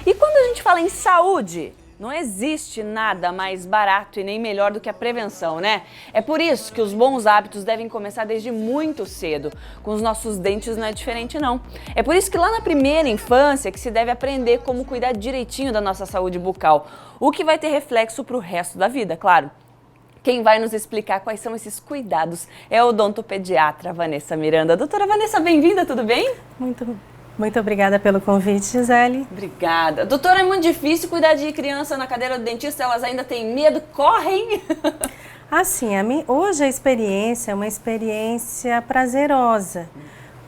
E quando a gente fala em saúde, não existe nada mais barato e nem melhor do que a prevenção, né? É por isso que os bons hábitos devem começar desde muito cedo. Com os nossos dentes não é diferente, não. É por isso que lá na primeira infância que se deve aprender como cuidar direitinho da nossa saúde bucal, o que vai ter reflexo para o resto da vida, claro. Quem vai nos explicar quais são esses cuidados é a odontopediatra Vanessa Miranda. Doutora Vanessa, bem-vinda, tudo bem? Muito obrigada pelo convite, Gisele. Obrigada. Doutora, é muito difícil cuidar de criança na cadeira do dentista, elas ainda têm medo, correm? Assim, hoje a experiência é uma experiência prazerosa,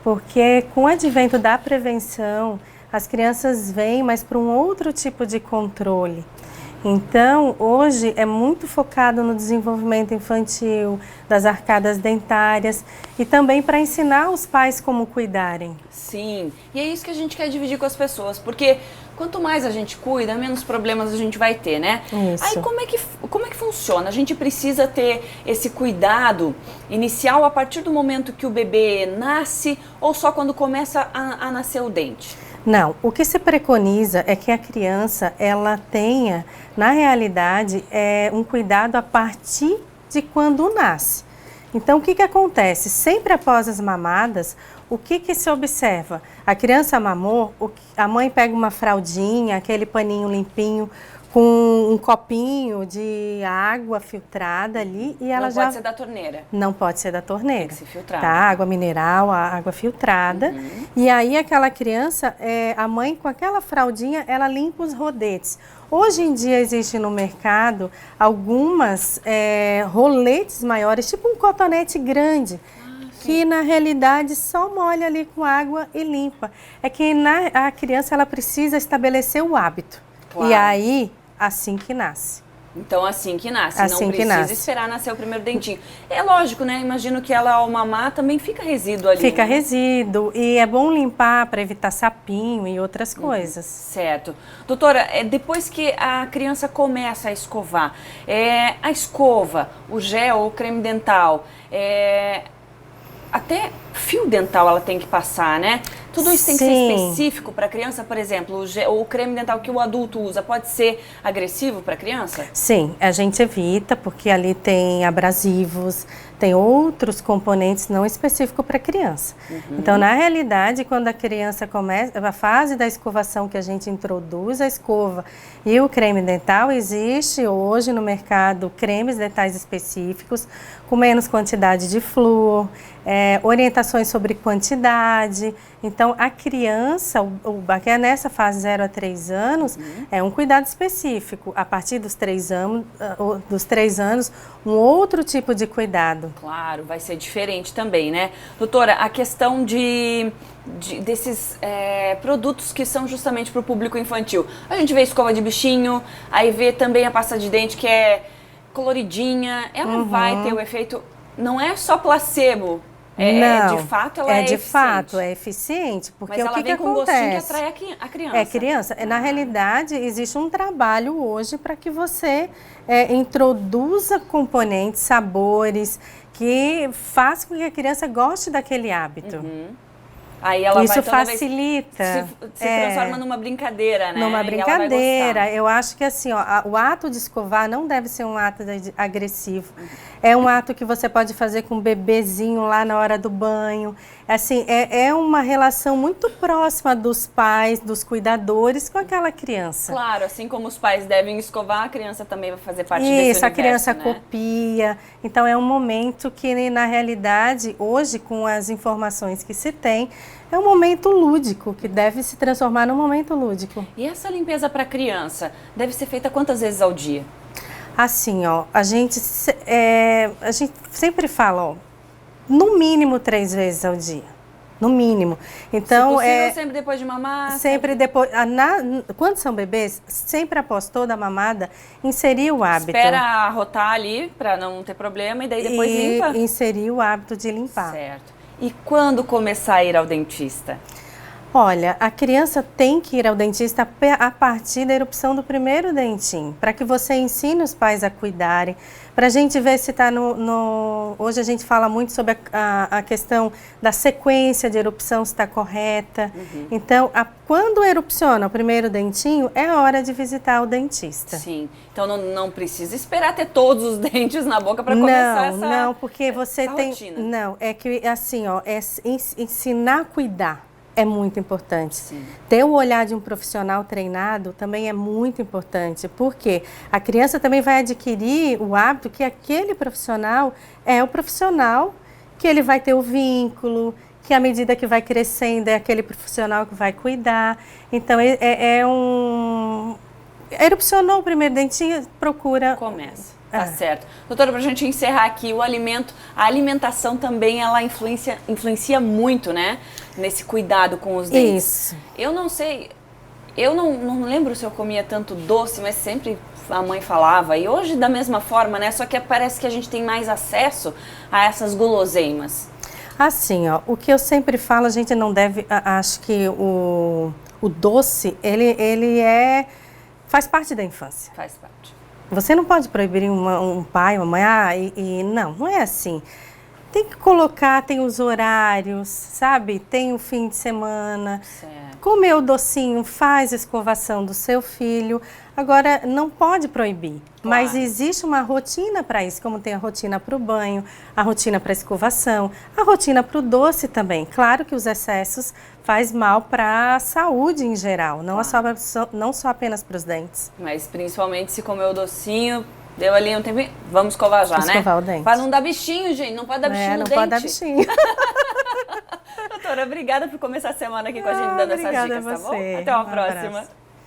porque com o advento da prevenção, as crianças vêm, mas para um outro tipo de controle. Então, hoje é muito focado no desenvolvimento infantil, das arcadas dentárias e também para ensinar os pais como cuidarem. Sim, e é isso que a gente quer dividir com as pessoas, porque quanto mais a gente cuida, menos problemas a gente vai ter, né? Isso. Aí como é que funciona? A gente precisa ter esse cuidado inicial a partir do momento que o bebê nasce ou só quando começa a nascer o dente? Não, o que se preconiza é que a criança, ela tenha, na realidade, um cuidado a partir de quando nasce. Então, o que acontece? Sempre após as mamadas, o que se observa? A criança mamou, a mãe pega uma fraldinha, aquele paninho limpinho, com um copinho de água filtrada ali e ela já... Não pode ser da torneira. Não pode ser da torneira. Tem que ser filtrada. Tá? Água mineral, a água filtrada. E aí aquela criança, a mãe com aquela fraldinha, ela limpa os rodetes. Hoje em dia existe no mercado algumas roletes maiores, tipo um cotonete grande, que na realidade só molha ali com água e limpa. É que a criança ela precisa estabelecer o hábito. Claro. E aí, assim que nasce. Então, assim que nasce, assim não precisa esperar nascer o primeiro dentinho. É lógico, né? Imagino que ela, ao mamar, também fica resíduo ali. Fica né? resíduo e é bom limpar para evitar sapinho e outras coisas. Certo. Doutora, depois que a criança começa a escovar, a escova, o gel, o creme dental, até fio dental ela tem que passar, né? Tudo isso tem que ser específico para a criança, por exemplo, o creme dental que o adulto usa pode ser agressivo para a criança? Sim, a gente evita porque ali tem abrasivos, tem outros componentes não específicos para a criança. Então, na realidade, quando a criança começa, a fase da escovação que a gente introduz a escova e o creme dental, existe hoje no mercado cremes dentais específicos com menos quantidade de flúor, orientações sobre quantidade. Então, a criança, que é nessa fase 0 a 3 anos, é um cuidado específico. A partir dos 3 anos, um outro tipo de cuidado. Claro, vai ser diferente também, né? Doutora, a questão desses produtos que são justamente para o público infantil. A gente vê escova de bichinho, aí vê também a pasta de dente que é coloridinha. Ela vai ter o efeito, não é só placebo. Não, de fato ela é de eficiente. Fato, é eficiente, porque mas ela o que vem que com acontece? Um gostinho que atrai a criança. É criança. Na realidade, existe um trabalho hoje para que você introduza componentes, sabores, que façam com que a criança goste daquele hábito. Aí ela Isso vai toda facilita. Se transforma numa brincadeira, né? Numa E brincadeira. Eu acho que assim, o ato de escovar não deve ser um ato agressivo. É um ato que você pode fazer com o bebezinho lá na hora do banho. Assim, é uma relação muito próxima dos pais, dos cuidadores com aquela criança. Claro, assim como os pais devem escovar, a criança também vai fazer parte desse universo, a criança né? copia. Então, é um momento que, na realidade, hoje, com as informações que se tem, é um momento lúdico, que deve se transformar num momento lúdico. E essa limpeza para a criança deve ser feita quantas vezes ao dia? Assim, a gente sempre fala, no mínimo 3 vezes ao dia. No mínimo. Então, se possível, sempre depois de mamar? Sempre depois. Quando são bebês, sempre após toda a mamada, inserir o hábito. Espera arrotar ali para não ter problema e daí depois limpa? Inserir o hábito de limpar. Certo. E quando começar a ir ao dentista? Olha, a criança tem que ir ao dentista a partir da erupção do primeiro dentinho, para que você ensine os pais a cuidarem, para a gente ver se está Hoje a gente fala muito sobre a questão da sequência de erupção, se está correta. Então, quando erupciona o primeiro dentinho, é hora de visitar o dentista. Sim, então não precisa esperar ter todos os dentes na boca para começar essa Não, porque você tem... rotina. Não, é que assim, ó, ensinar a cuidar. É muito importante. Sim. Ter o olhar de um profissional treinado também é muito importante, porque a criança também vai adquirir o hábito que aquele profissional é o profissional que ele vai ter o vínculo, que à medida que vai crescendo é aquele profissional que vai cuidar. Então, erupcionou o primeiro dentinho, procura... Começa. Tá certo. Doutora, pra gente encerrar aqui, a alimentação também, ela influencia muito, né? Nesse cuidado com os dentes. Isso. Eu não sei, eu não lembro se eu comia tanto doce, mas sempre a mãe falava. E hoje da mesma forma, né? Só que parece que a gente tem mais acesso a essas guloseimas. Assim, ó, o que eu sempre falo, a gente não deve... Acho que o doce, ele faz parte da infância. Faz parte. Você não pode proibir um pai, uma mãe, não é assim. Tem que colocar, tem os horários, sabe? Tem o fim de semana. Certo. Comer o docinho, faz a escovação do seu filho. Agora, não pode proibir, mas existe uma rotina para isso, como tem a rotina para o banho, a rotina para a escovação, a rotina para o doce também. Claro que os excessos faz mal para a saúde em geral, não só apenas para os dentes. Mas principalmente se comer o docinho, deu ali um tempo, vamos escovar já, né? Escovar o dente. Para não dar bichinho, gente, não pode dar bichinho no dente. Não pode dar bichinho. Doutora, obrigada por começar a semana aqui com a gente, dando essas dicas, tá bom? Até uma próxima. Abraço.